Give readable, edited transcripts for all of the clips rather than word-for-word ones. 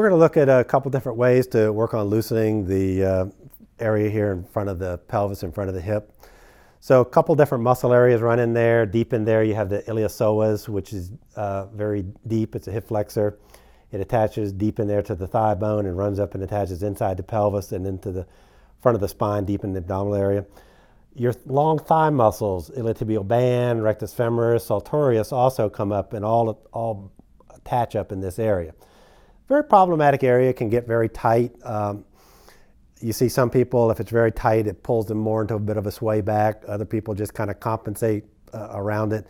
we're going to look at a couple different ways to work on loosening the area here in front of the pelvis, in front of the hip. So a couple different muscle areas run in there. Deep in there you have the iliopsoas, which is very deep. It's a hip flexor. It attaches deep in there to the thigh bone and runs up and attaches inside the pelvis and into the front of the spine, deep in the abdominal area. Your long thigh muscles, iliotibial band, rectus femoris, sartorius, also come up and all attach up in this area. Very problematic area, can get very tight. You see some people, if it's very tight, it pulls them more into a bit of a sway back. Other people just kind of compensate around it.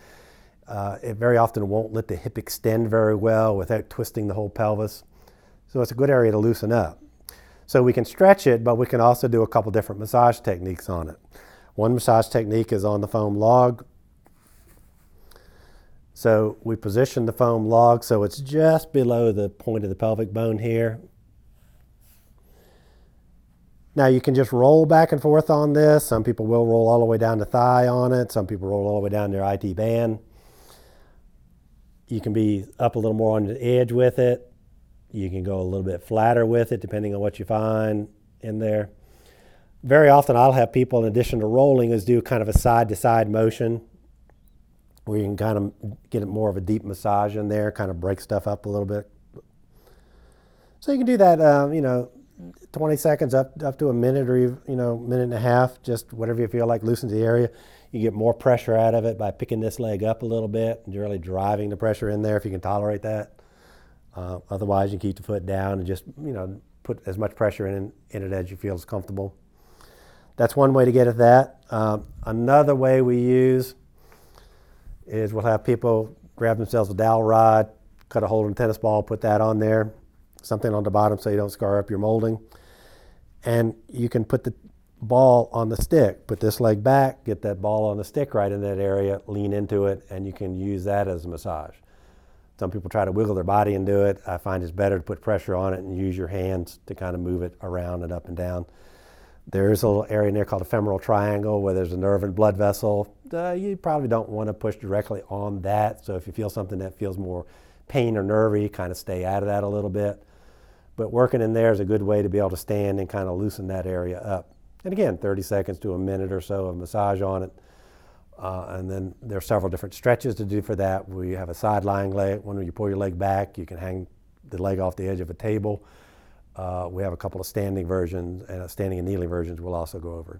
It very often won't let the hip extend very well without twisting the whole pelvis. So it's a good area to loosen up. So we can stretch it, but we can also do a couple different massage techniques on it. One massage technique is on the foam log. So we position the foam log so it's just below the point of the pelvic bone here. Now you can just roll back and forth on this. Some people will roll all the way down the thigh on it. Some people roll all the way down their IT band. You can be up a little more on the edge with it. You can go a little bit flatter with it depending on what you find in there. Very often I'll have people, in addition to rolling, is do kind of a side-to-side motion where you can kind of get more of a deep massage in there, kind of break stuff up a little bit. So you can do that, 20 seconds up to a minute or minute and a half, just whatever you feel like loosens the area. You get more pressure out of it by picking this leg up a little bit and really driving the pressure in there if you can tolerate that. Otherwise, you keep the foot down and just put as much pressure in it as you feel is comfortable. That's one way to get at that. Another way we use is we'll have people grab themselves a dowel rod, cut a hole in a tennis ball, put that on there, something on the bottom so you don't scar up your molding. And you can put the ball on the stick, put this leg back, get that ball on the stick right in that area, lean into it, and you can use that as a massage. Some people try to wiggle their body and do it. I find it's better to put pressure on it and use your hands to kind of move it around and up and down. There's a little area in there called a femoral triangle where there's a nerve and blood vessel. You probably don't want to push directly on that. So if you feel something that feels more pain or nervy, kind of stay out of that a little bit. But working in there is a good way to be able to stand and kind of loosen that area up. And again, 30 seconds to a minute or so of massage on it. And then there are several different stretches to do for that. We have a side lying leg. When you pull your leg back, you can hang the leg off the edge of a table. We have a couple of standing versions, and standing and kneeling versions we'll also go over.